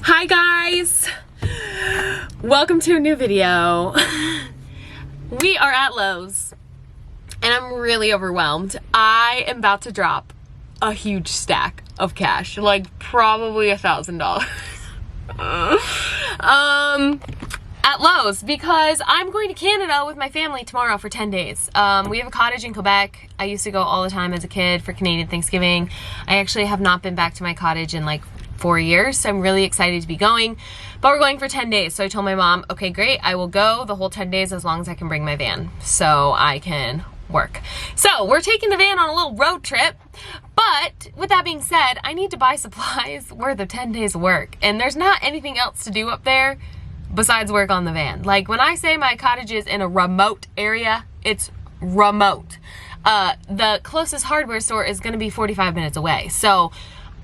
Hi guys! Welcome to a new video. We are at Lowe's and I'm really overwhelmed. I am about to drop a huge stack of cash, like probably $1,000 at Lowe's because I'm going to Canada with my family tomorrow for 10 days. We have a cottage in Quebec. I used to go all the time as a kid for Canadian Thanksgiving. I actually have not been back to my cottage in like 4 years, so I'm really excited to be going, but we're going for 10 days. So I told my mom, okay, great, I will go the whole 10 days as long as I can bring my van so I can work. So we're taking the van on a little road trip, but with that being said, I need to buy supplies worth of 10 days work, and there's not anything else to do up there besides work on the van. Like when I say my cottage is in a remote area, it's remote. The closest hardware store is gonna be 45 minutes away. So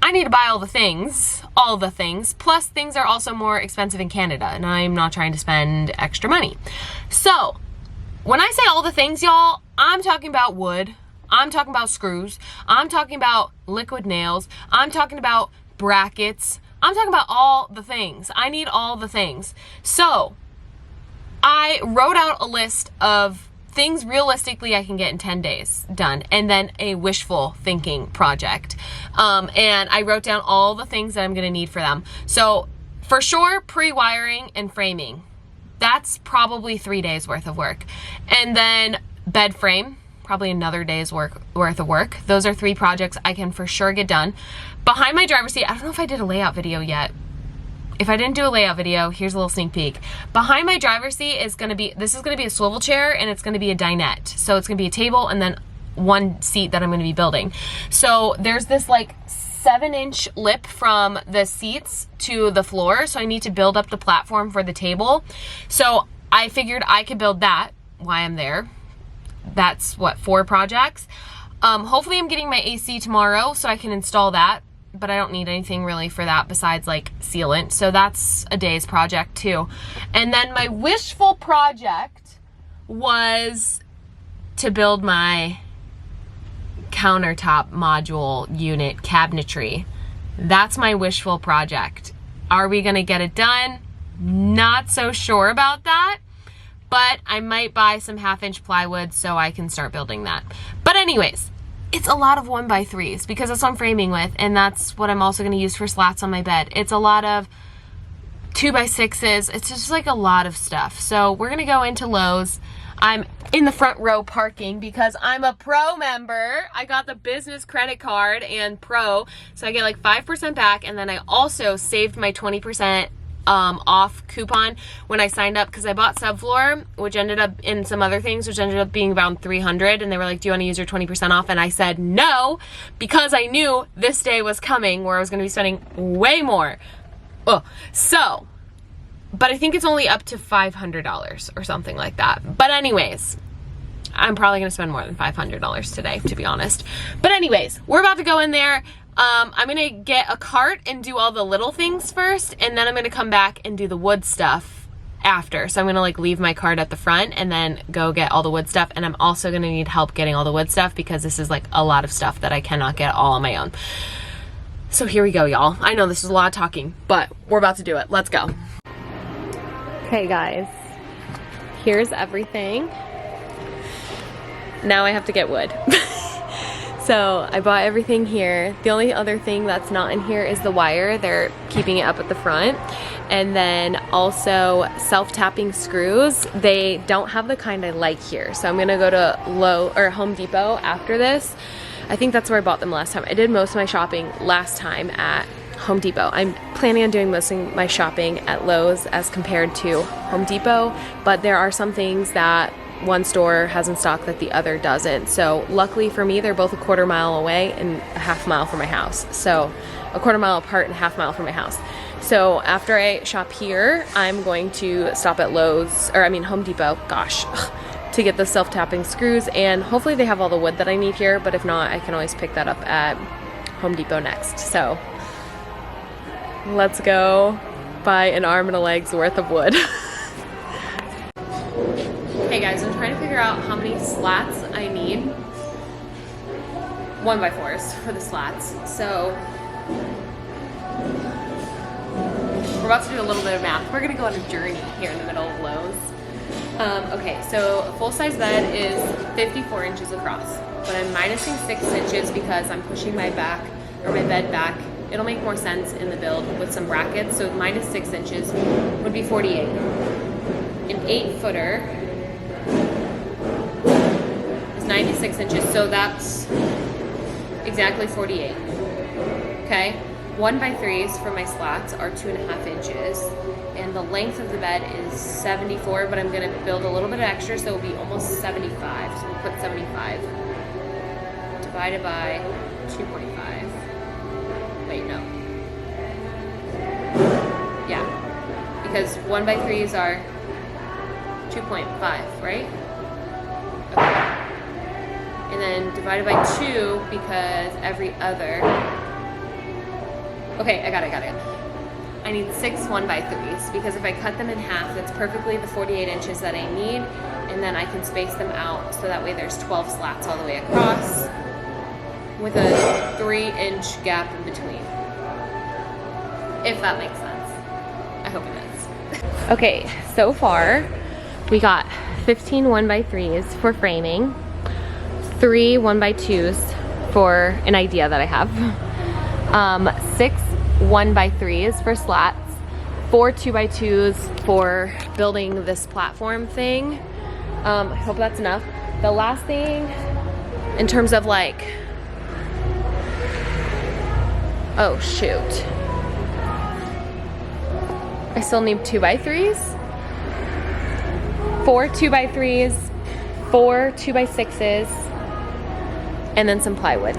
I need to buy all the things, plus things are also more expensive in Canada and I'm not trying to spend extra money. So when I say all the things, y'all, I'm talking about wood, I'm talking about screws, I'm talking about liquid nails, I'm talking about brackets, I'm talking about all the things. I need all the things. So I wrote out a list of things realistically I can get in 10 days done, and then a wishful thinking project. And I wrote down all the things that I'm gonna need for them. So for sure, pre-wiring and framing. That's probably 3 days worth of work. And then bed frame, probably another day's worth of work. Those are 3 projects I can for sure get done. Behind my driver's seat, I don't know if I did a layout video yet. If I didn't do a layout video, here's a little sneak peek. Behind my driver's seat is gonna be, this is gonna be a swivel chair and it's gonna be a dinette. So it's gonna be a table and then one seat that I'm gonna be building. So there's this like 7-inch lip from the seats to the floor. So I need to build up the platform for the table. So I figured I could build that while I'm there. That's what, 4 projects. Hopefully I'm getting my AC tomorrow so I can install that. But I don't need anything really for that besides like sealant. So that's a day's project too. And then my wishful project was to build my countertop module unit cabinetry. That's my wishful project. Are we gonna get it done? Not so sure about that, but I might buy some 1/2-inch plywood so I can start building that. But anyways, it's a lot of 1x3s because that's what I'm framing with, and that's what I'm also gonna use for slats on my bed. It's a lot of 2x6s. It's just like a lot of stuff. So we're gonna go into Lowe's. I'm in the front row parking because I'm a pro member. I got the business credit card and pro, so I get like 5% back, and then I also saved my 20% off coupon when I signed up because I bought subfloor, which ended up in some other things, which ended up being around $300, and they were like, do you want to use your 20% off? And I said no, because I knew this day was coming where I was going to be spending way more. So, but I think it's only up to $500 or something like that. But anyways, I'm probably going to spend more than $500 today, to be honest. But anyways, we're about to go in there. I'm gonna get a cart and do all the little things first, and then I'm gonna come back and do the wood stuff after. So I'm gonna like leave my cart at the front and then go get all the wood stuff, and I'm also gonna need help getting all the wood stuff because this is like a lot of stuff that I cannot get all on my own. So here we go, y'all. I know this is a lot of talking, but we're about to do it. Let's go. Okay guys, here's everything. Now I have to get wood. So I bought everything here. The only other thing that's not in here is the wire. They're keeping it up at the front. And then also self-tapping screws. They don't have the kind I like here. So I'm gonna go to Lowe or Home Depot after this. I think that's where I bought them last time. I did most of my shopping last time at Home Depot. I'm planning on doing most of my shopping at Lowe's as compared to Home Depot, but there are some things that one store has in stock that the other doesn't. So luckily for me, they're both a 1/4 mile away and a 1/2 mile from my house. So a 1/4 mile apart and a 1/2 mile from my house. So after I shop here, I'm going to stop at Lowe's, or I mean Home Depot, gosh, to get the self-tapping screws, and hopefully they have all the wood that I need here, but if not, I can always pick that up at Home Depot next. So let's go buy an arm and a leg's worth of wood. Hey guys, I'm trying to figure out how many slats I need. 1x4s for the slats. So We're about to do a little bit of math. We're gonna go on a journey here in the middle of Lowe's. Okay, so a full-size bed is 54 inches across, but I'm minusing 6 inches because I'm pushing my bed back. It'll make more sense in the build with some brackets, so minus 6 inches would be 48. An 8-footer is 96 inches, so that's exactly 48. Okay, 1x3s for my slats are 2.5 inches, and the length of the bed is 74, but I'm gonna build a little bit extra, so it'll be almost 75. So we'll put 75 divided by 2.5. Wait, no. Yeah, because 1x3s are 2.5, right? Okay. And then divided by 2 because every other. Okay, I got it. I need 6 1x3s because if I cut them in half, that's perfectly the 48 inches that I need, and then I can space them out so that way there's 12 slats all the way across with a 3-inch gap in between. If that makes sense. I hope it does. Okay, so far we got 15 1x3s for framing, 3 1x2s for an idea that I have, 6 1x3s for slats, 4 2x2s for building this platform thing. I hope that's enough. The last thing in terms of like, oh shoot, I still need 2x3s, 4 2x3s, 4 2x6s, and then some plywood.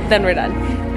Then we're done.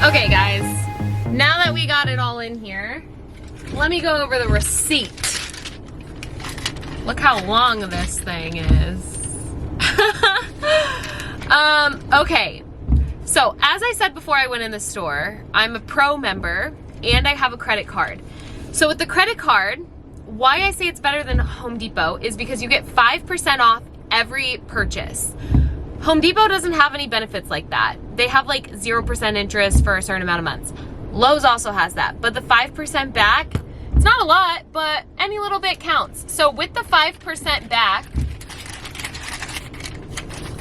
Okay guys, now that we got it all in here, let me go over the receipt. Look how long this thing is. Okay, so as I said before I went in the store, I'm a pro member and I have a credit card. So with the credit card, why I say it's better than Home Depot is because you get 5% off every purchase. Home Depot doesn't have any benefits like that. They have like 0% interest for a certain amount of months. Lowe's also has that, but the 5% back, it's not a lot, but any little bit counts. So with the 5% back,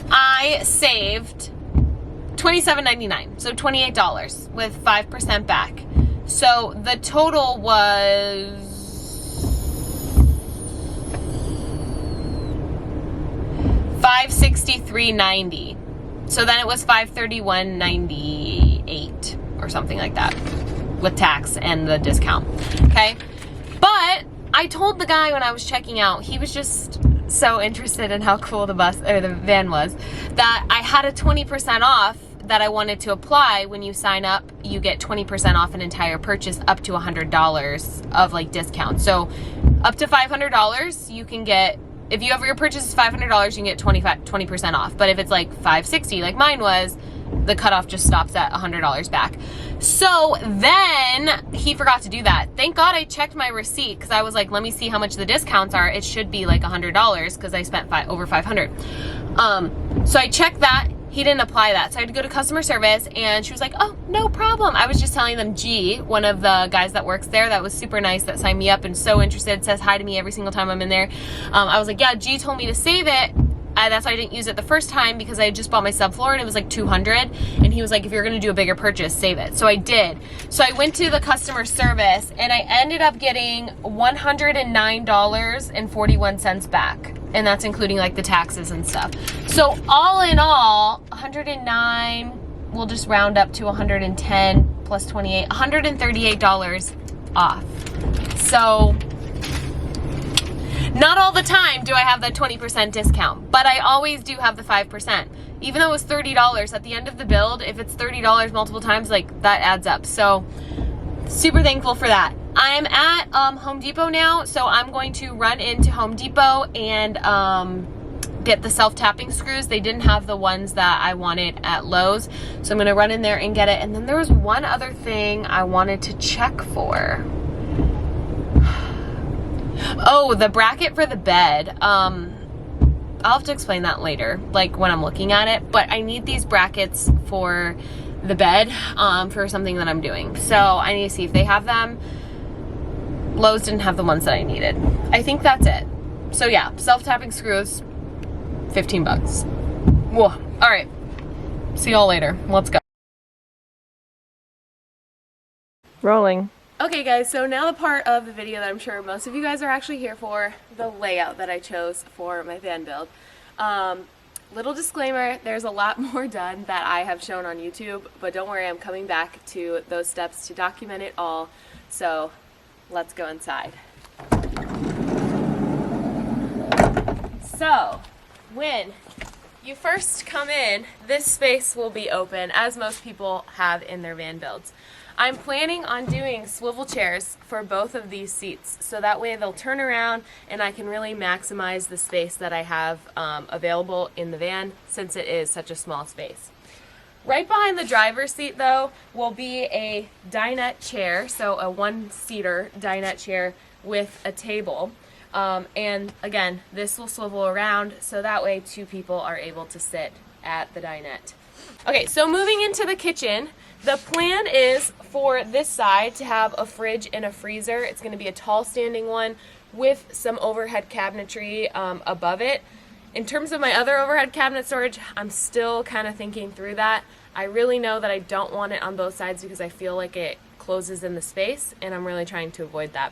I saved $27.99, so $28 with 5% back. So the total was $563.90. So then it was $531.98 or something like that with tax and the discount. Okay, but I told the guy when I was checking out, he was just so interested in how cool the bus or the van was, that I had a 20% off that I wanted to apply. When you sign up, you get 20% off an entire purchase up to $100 of like discount. So up to $500 you can get, if you have your purchase is $500, you can get 20% off. But if it's like $560 like mine was, the cutoff just stops at $100 back. So then he forgot to do that. Thank God I checked my receipt because I was like, let me see how much the discounts are. It should be like $100 because I spent over $500. So I checked that. he didn't apply that. So I had to go to customer service, and she was like, oh, no problem. I was just telling them G, one of the guys that works there that was super nice, that signed me up and so interested, says hi to me every single time I'm in there. I was like, yeah, G told me to save it. That's why I didn't use it the first time, because I had just bought my subfloor and it was like $200. And he was like, if you're gonna do a bigger purchase, save it. So I did. So I went to the customer service and I ended up getting $109.41 back. And that's including like the taxes and stuff. So all in all, 109, we'll just round up to 110 plus 28, $138 off. So not all the time do I have that 20% discount, but I always do have the 5%. Even though it was $30 at the end of the build, if it's $30 multiple times, like that adds up. So super thankful for that. I'm at Home Depot now, so I'm going to run into Home Depot and get the self-tapping screws. They didn't have the ones that I wanted at Lowe's, so I'm gonna run in there and get it. And then there was one other thing I wanted to check for. Oh, the bracket for the bed. I'll have to explain that later, like when I'm looking at it, but I need these brackets for the bed for something that I'm doing. So I need to see if they have them. Lowe's didn't have the ones that I needed. I think that's it. So yeah, self-tapping screws, 15 bucks. Whoa. All right. See y'all later. Let's go. Rolling. Okay guys, so now the part of the video that I'm sure most of you guys are actually here for, the layout that I chose for my van build. Little disclaimer, there's a lot more done that I have shown on YouTube, but don't worry, I'm coming back to those steps to document it all. So let's go inside. So when you first come in, this space will be open, as most people have in their van builds. I'm planning on doing swivel chairs for both of these seats, so that way they'll turn around and I can really maximize the space that I have available in the van, since it is such a small space. Right behind the driver's seat though will be a dinette chair, so a one-seater dinette chair with a table. And again, this will swivel around, so that way two people are able to sit at the dinette. Okay, so moving into the kitchen, the plan is for this side to have a fridge and a freezer. It's going to be a tall standing one with some overhead cabinetry above it. In terms of my other overhead cabinet storage, I'm still kind of thinking through that. I really know that I don't want it on both sides because I feel like it closes in the space, and I'm really trying to avoid that.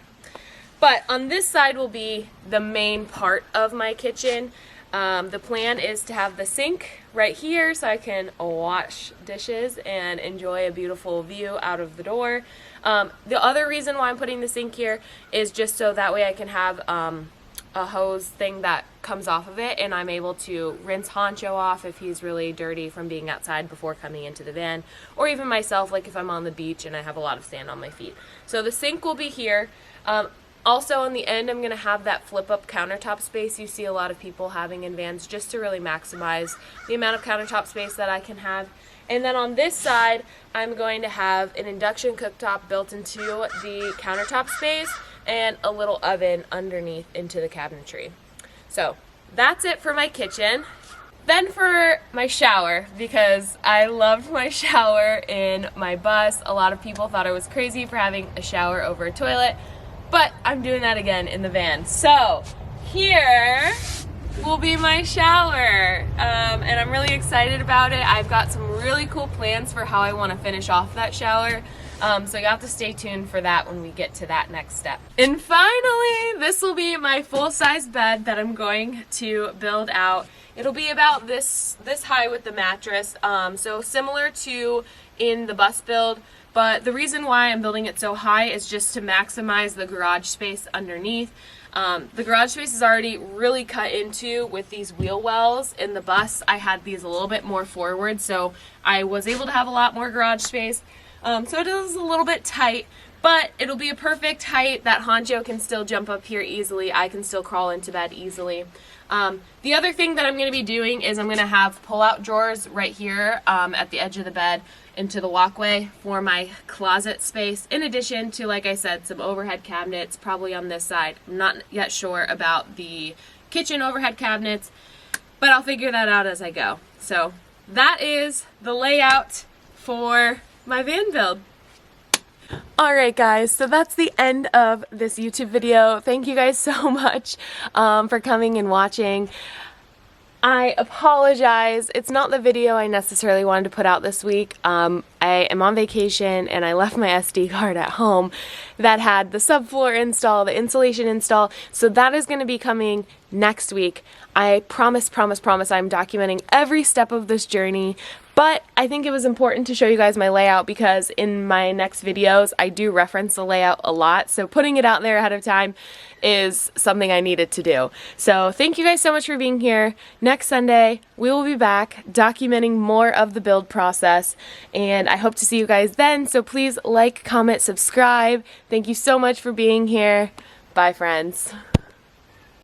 But on this side will be the main part of my kitchen. The plan is to have the sink right here so I can wash dishes and enjoy a beautiful view out of the door. The other reason why I'm putting the sink here is just so that way I can have a hose thing that comes off of it, and I'm able to rinse Honcho off if he's really dirty from being outside before coming into the van, or even myself, like if I'm on the beach and I have a lot of sand on my feet. So the sink will be here. Also on the end, I'm going to have that flip-up countertop space you see a lot of people having in vans, just to really maximize the amount of countertop space that I can have. And then on this side, I'm going to have an induction cooktop built into the countertop space and a little oven underneath into the cabinetry. So that's it for my kitchen. Then for my shower, because I loved my shower in my bus. A lot of people thought I was crazy for having a shower over a toilet, but I'm doing that again in the van. So here will be my shower, and I'm really excited about it. I've got some really cool plans for how I want to finish off that shower, so you have to stay tuned for that when we get to that next step. And finally, this will be my full-size bed that I'm going to build out. It'll be about this high with the mattress, so similar to in the bus build. But the reason why I'm building it so high is just to maximize the garage space underneath. The garage space is already really cut into with these wheel wells. In the bus, I had these a little bit more forward, so I was able to have a lot more garage space. So it is a little bit tight, but it'll be a perfect height that Honcho can still jump up here easily. I can still crawl into bed easily. The other thing that I'm going to be doing is I'm going to have pull-out drawers right here at the edge of the bed into the walkway for my closet space, in addition to, like I said, some overhead cabinets probably on this side. I'm not yet sure about the kitchen overhead cabinets, but I'll figure that out as I go. So that is the layout for my van build. Alright guys, so that's the end of this YouTube video. Thank you guys so much for coming and watching. I apologize. It's not the video I necessarily wanted to put out this week. I am on vacation and I left my SD card at home that had the subfloor install, the insulation install, so that is going to be coming next week. I promise I'm documenting every step of this journey, but I think it was important to show you guys my layout because in my next videos I do reference the layout a lot, so putting it out there ahead of time is something I needed to do. So thank you guys so much for being here. Next Sunday we will be back documenting more of the build process, and I hope to see you guys then, so please like, comment, subscribe. Thank you so much for being here. Bye friends.